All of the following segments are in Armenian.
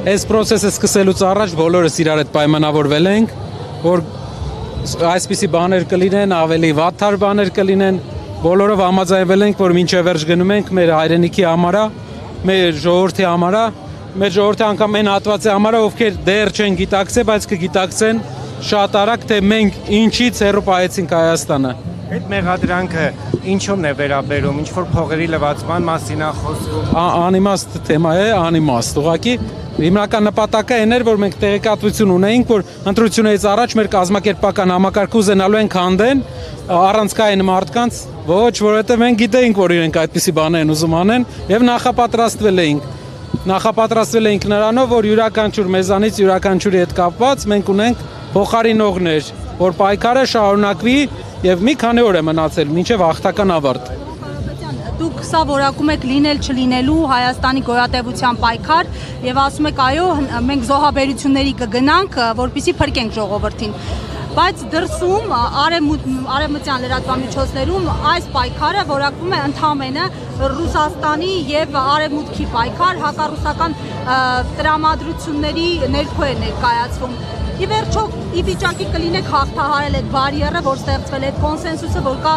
Այս process-ը սկսելուց առաջ բոլորս իրար հետ պայմանավորվել ենք, որ այսպիսի բաներ կլինեն, ավելի վատթար բաներ կլինեն, բոլորով համաձայնվել ենք, որ մինչև վերջ գնում ենք մեր հայրենիքի համարա, մեր ժողովրդի համարա, մեր ժողովրդի անգամ այն հատվածի համարա, ովքեր դեռ չեն գիտակցել, բայց կգիտակցեն շատ արագ, թե մենք ինչից հեռու պահեցինք Հայաստանը։ Այդ մեղադրանքը ինչու՞մն է վերաբերում, ինչ որ փողերի լվացման մասին է խոսվում։ Անիմաստ թեմա է, անիմաստ։ Ուղղակի հիմնական նպատակը այն էր, որ մենք տեղեկատվություն ունեինք, որ ընտրությունից առաջ մեր կազմակերպական համակարգը ուզենալու են քանդեն առանցքային մարդկանց, ոչ, որովհետև մենք գիտեինք, որ իրենք այդպիսի բաներ են ուզում անեն եւ նախապատրաստվել էինք նրանով, որ յուրաքանչյուր մեզանից յուրաքանչյուրի հետ կապված մենք ունենք փոխարինողներ, որ պայքարը շարունակվի եւ մի քանի օր է մնացել մինչեւ հաղթական ավարտ։ Դուք սա որակում եք լինել չլինելու Հայաստանի գոյատևության պայքար եւ ասում եք այո մենք զոհաբերությունների կգնանք որպեսզի փրկենք ժողովրդին, բայց դրսում արևմտյան լրատվամիջոցներում այս պայքարը որակվում է ընդամենը Ռուսաստանի եւ արևմուտքի պայքար, հակառուսական տրամադրությունների ներքո է ներկայացվում։ Ի վերջո ի վիճակի կլինեք հաղթահարել այդ բարիերը, որ ստեղծվել է այդ կոնսենսուսը, որ կա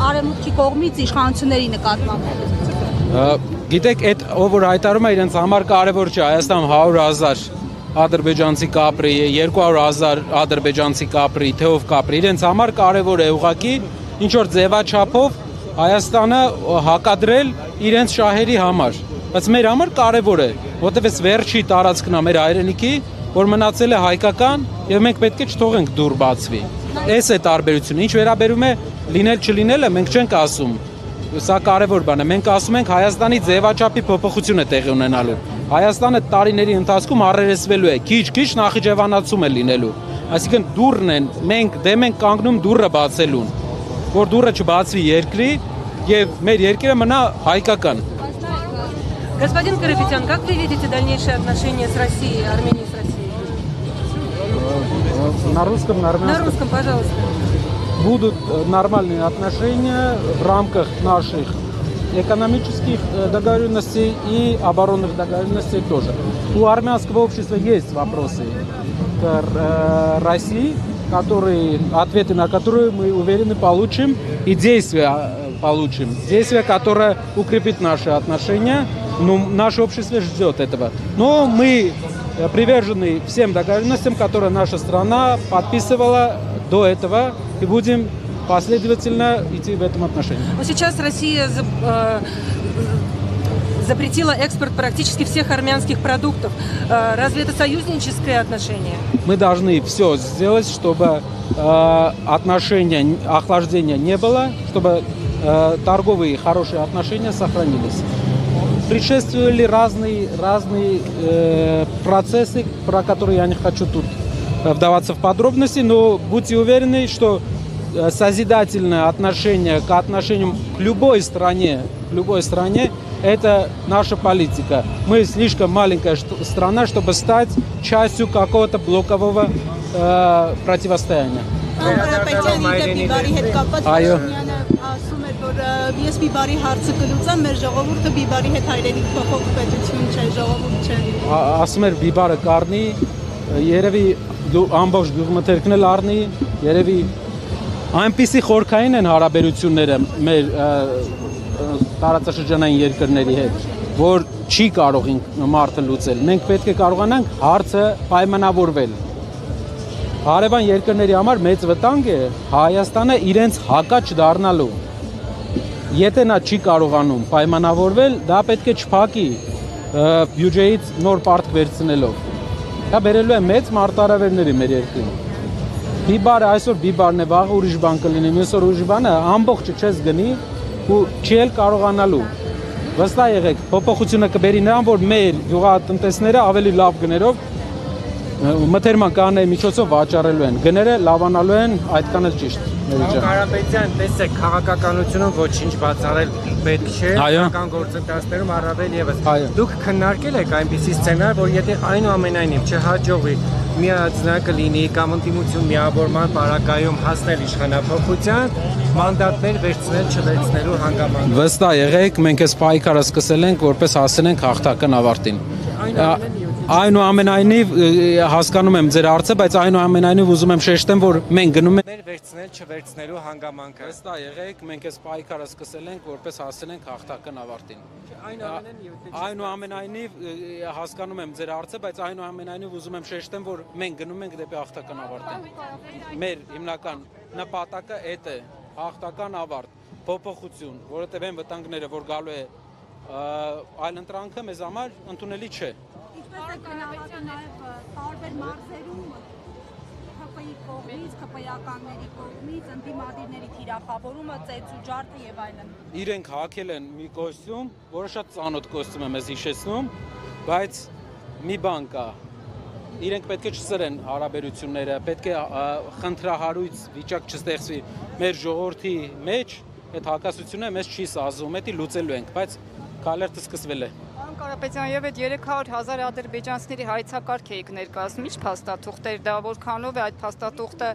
արևմուտքի կողմից իշխանությունների նկատմամբ։ Գիտեք, այդ ով որ հայտարարում է իրենց համար կարևոր չէ, Հայաստան 100,000 ադրբեջանցի կապրի, 200,000 ադրբեջանցի կապրի, թե ով կապրի, իրենց համար կարևոր է ուղղակի ինչ որ ձևաչափով Հայաստանը հակադրել իրենց շահերի համար, բայց մեր համար կարևոր է, որտեղ այս վերջի տարածքն է մեր հայրենիքի, որ մնացել է հայկական եւ մենք պետք է չթողենք դուր բացվի։ Այս է տարբերությունը։ Ինչ վերաբերում է լինել չլինելը, մենք չենք ասում։ Սա կարևոր բան է։ Մենք ասում ենք Հայաստանի ձևաչափի փոփոխություն է տեղի ունենալու։ Հայաստանը տարիների ընթացքում առերեսվելու է, քիչ-քիչ նախիջևանացում է լինելու։ Այսինքն դուռն են, մենք դեմ ենք կանգնում դուռը բացելուն, որ դուռը չբացվի երկրի եւ մեր երկիրը մնա հայկական։ Господин Карапетян, как вы видите дальнейшие отношения с Россией, Арменией с Россией? На русском, на армянском. На русском, пожалуйста. Будут нормальные отношения в рамках наших экономических договоренностей и оборонных договоренностей тоже. У армянского общества есть вопросы к России, ответы на которые мы уверены получим, и действия получим. Действия, которое укрепит наши отношения. Наше общество ждет этого. Но мы привержены всем договоренностям, которые наша страна подписывала до этого, и будем последовательно идти в этом отношении. Сейчас Россия запретила экспорт практически всех армянских продуктов. Разве это союзническое отношение? Мы должны все сделать, чтобы отношения, охлаждения не было, чтобы торговые хорошие отношения сохранились. Предшествовали разные процессы, про которые я не хочу тут вдаваться в подробности, но будьте уверены, что созидательное отношение к отношениям к любой стране, это наша политика. Мы слишком маленькая страна, чтобы стать частью какого-то блокового противостояния. Ես բիբարի հարցը կլուծեմ, մեր ժողովուրդը բիբարի հետ հայրենիք փոխող պետություն չէ, ժողովուրդ չէ։ Ասում էր բիբարը կառնի, երևի ամբողջ գյուղմթերքն էլ առնի, երևի այնպիսի խորքային են հարաբերությունները մեր տարածաշրջանային երկրների հետ, որ չի կարող մարդը լուծել։ Մենք պետք է կարողանանք հարցը պայմանավորվել։ Հարևան երկրների համար մեծ վտանգ է Հայաստանը իրենց հակաչ դառնալու։ Եթե նա չի կարողանում պայմանավորվել, դա պետք է չփակի բյուջեից նոր պարտք վերցնելով։ Դա բերելու է մեծ մարտահրավերների մեր երկրին։ Բիբարը այսօր բիբարն է, վաղը ուրիշ բան կլինի, մյուսօր ուրիշ բանը, ամբողջը չես գնի ու չի էլ կարողանալու։ Վստահ եղեք, փոփոխությունը կբերի նրան, որ մեր գյուղատնտեսները ավելի լավ գներով մթերման կանոնների միջոցով վաճառելու են, գները լավանալու են, այդքան էլ ճիշտ։ Կարապետյան, տեսեք, քաղաքականությունում ոչինչ բացառել պետք չէ, քաղաքական գործընթացներում առավել եւս։ Դուք քննարկել եք այնպիսի սցենար, որ եթե այնուամենայնիվ չհաջողվի միածնակը լինի կամ ընդդիմություն միավորման պարագայում հասնել իշխանափոխության, մանդատներ վերցնել չվերցնելու հանգամանք։ Վստահ եղեք, մենք այս պայքարը սկսել ենք, որպես հասնենք հաղթական ավարտին։ Այնուամենայնիվ հասկանում եմ ձեր հարցը, բայց այնուամենայնիվ ուզում եմ շեշտեմ, որ մենք գնում ենք վերցնել չվերցնելու հանգամանքը։ Վստահ եղեք, մենք այս պայքարը սկսել ենք, որպես հասնենք հաղթական ավարտին։ Այնուամենայնիվ հասկանում եմ ձեր հարցը, բայց այնուամենայնիվ ուզում եմ շեշտեմ, որ մենք գնում ենք դեպի հաղթական ավարտին։ Մեր հիմնական նպատակը այդ է՝ հաղթական ավարտ, փոփոխություն, որովհետև այն վտանգները, որ գալու է այլ ընտրանքը մեզ համար ընդունելի չէ։ Ինչպես է գնահատում նաև տարբեր մարզերում ՀՊԻ կողմից, ՀՊԻ-ականների կողմից, ընդդիմադիրների թիրախավորումը, ծեծու ջարդը եւ այլն։ Իրենք հագել են մի կոստյում, որը շատ ծանոթ կոստյում է մեզ հիշեցնում, բայց մի բան կա։ Իրենք պետք է չսրեն հարաբերությունները, պետք է խնդրահարույց վիճակ չստեղծվի մեր ժողովրդի մեջ, այդ հակասությունը մեզ չի սազում, դա լուծելու ենք, բայց քալերտը սկսվել է։ Պարոն Կարապետյան, եւ այդ 300,000 ադրբեջանցիների հայցակարգ էիք ներկայացնում, ի՞նչ փաստաթուղթ էր դա, որքանով է այդ փաստաթուղթը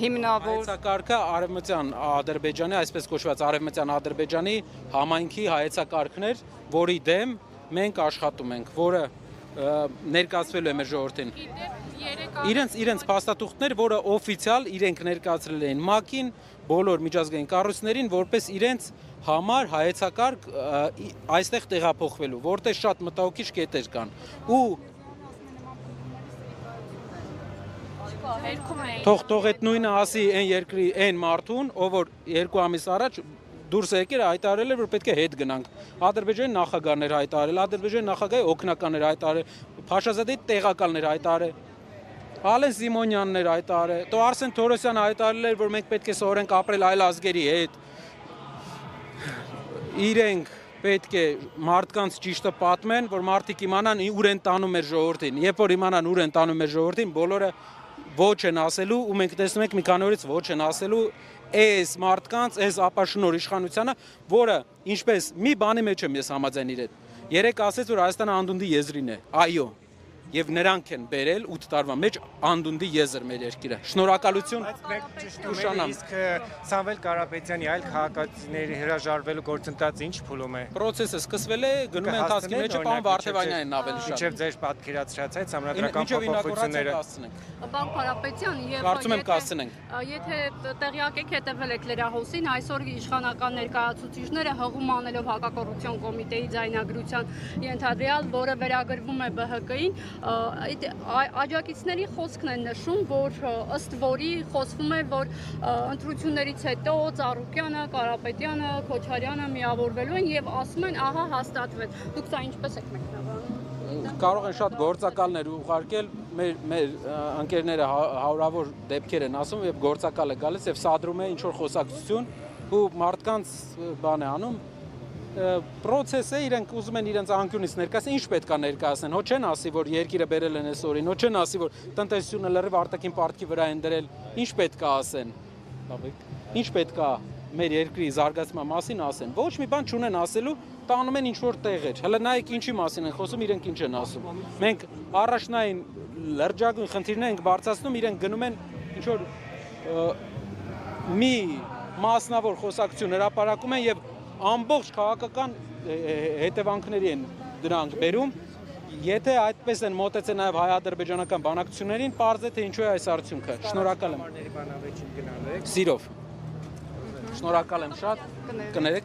հիմնավոր։ Հայեցակարգը արևմտյան Ադրբեջանի, այսպես կոչված արևմտյան Ադրբեջանի համայնքի հայեցակարգն էր, որի դեմ մենք աշխատում ենք, որը ներկայացվելու է մեր ժողովրդին։ Իրենց փաստաթուղթներ, որը օֆիցիալ իրենք ներկայացրել էին ՄԱԿ-ին, բոլոր միջազգային կառույցներին, որպես իրենց համար հայեցակարգ այստեղ տեղափոխվելու, որտեղ շատ մտահոգիչ կետեր կան։ Ու թող այդ նույնը ասի այն երկրի այն մարդուն, ով որ 2 ամիս առաջ դուրս եկել հայտարարել էր, որ պետք է հետ գնանք։ Ադրբեջանի նախագահն էր հայտարարել, Ադրբեջանի նախագահի օգնականն էր հայտարարել, Փաշազադեի տեղակալն էր հայտարարել, Ալեն Սիմոնյանն էր հայտարարել, તો Արսեն Թորոսյանը հայտարարել էր, որ մենք պետք է սովորենք ապրել այլ ազգերի հետ։ Իրենք պետք է մարդկանց ճիշտը պատմեն, որ մարդիկ իմանան ուր են տանում մեր ժողովրդին։ Երբ որ իմանան ուր են տանում մեր ժողովրդին, բոլորը ոչ են ասելու, ու մենք տեսնում ենք մի քանի օրից ոչ են ասելու այս մարդկանց, այս ապաշնոր իշխանությանը, որը ինչպես մի բանի մեջ եմ ես համաձայն իր հետ։ Երեք ասեց, որ Հայաստանը անդունդի եզրին է։ Այո։ Եվ նրանք են բերել 8 տարվա մեջ անդունդի եզր մեր երկիրը։ Շնորհակալություն։ Իսկ Սամվել Կարապետյանի այլ քաղաքացիների հրաժարվելու գործընթացը ինչ փուլում է։ Պրոցեսը սկսվել է, գնում է ընթացքի մեջ, պարոն Վարդևանյանն ավելի շատ։ Ինչեւ ձեր պատկերացրած այդ համանդրական փոփոխությունները։ Պարոն Կարապետյան, եւ կարծում եմ կասցնենք։ Եթե տեղյակ եք հետևել եք լրահոսին, այսօր իշխանական ներկայացուցիչները հղում անելով հակակոռուպցիոն կոմիտեի ձայնագրության ենթադրյալ, որը վերագրվում է ԲՀԿ-ին, այդ աջակիցների խոսքն են նշում, որ ըստ որի խոսվում է, որ ընտրություններից հետո Ծառուկյանը, Կարապետյանը, Քոչարյանը միավորվելու են եւ ասում են, ահա հաստատվել։ Դուք սա ինչպես եք մեկնաբանում։ Կարող են շատ գործակալներ ուղարկել, մեր ընկերները հարյուրավոր դեպքեր են ասում, եւ գործակալ է գալիս եւ սադրում է ինչ որ խոսակցություն ու մարդկանց բան է անում։ Պրոցեսը իրենք ուզում են իրենց անկյունից ներկայացնել, ինչ պետք է ներկայացնեն։ Հո չեն ասի, որ երկիրը բերել են այսօրին, հո չեն ասի, որ տնտեսությունը լրիվ արտաքին պարտքի վրա են դրել, ինչ պետք է ասեն։ Ինչ պետք է մեր երկրի զարգացման մասին ասեն։ Ոչ մի բան չունեն ասելու, տանում են ինչ որ տեղեր։ Հələ նայեք ինչի մասին են խոսում, իրենք ինչ են ասում։ Մենք առաջնային լրջագույն խնդիրներ ենք բարձրացնում, իրենք գնում են ինչ որ մի մասնավոր խոսակցություն հրապարակում են եւ ամբողջ քաղաքական հետևանքների են դրանք բերում։ Եթե այդպես են մոտեցել նաև հայ-ադրբեջանական բանակցություններին, պարզ է թե ինչու է այս արդյունքը։ Շնորհակալ եմ։ Սիրով։ Շնորհակալ եմ շատ։ Կներեք։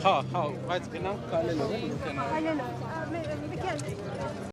Հա, բայց գնանք քայլելով։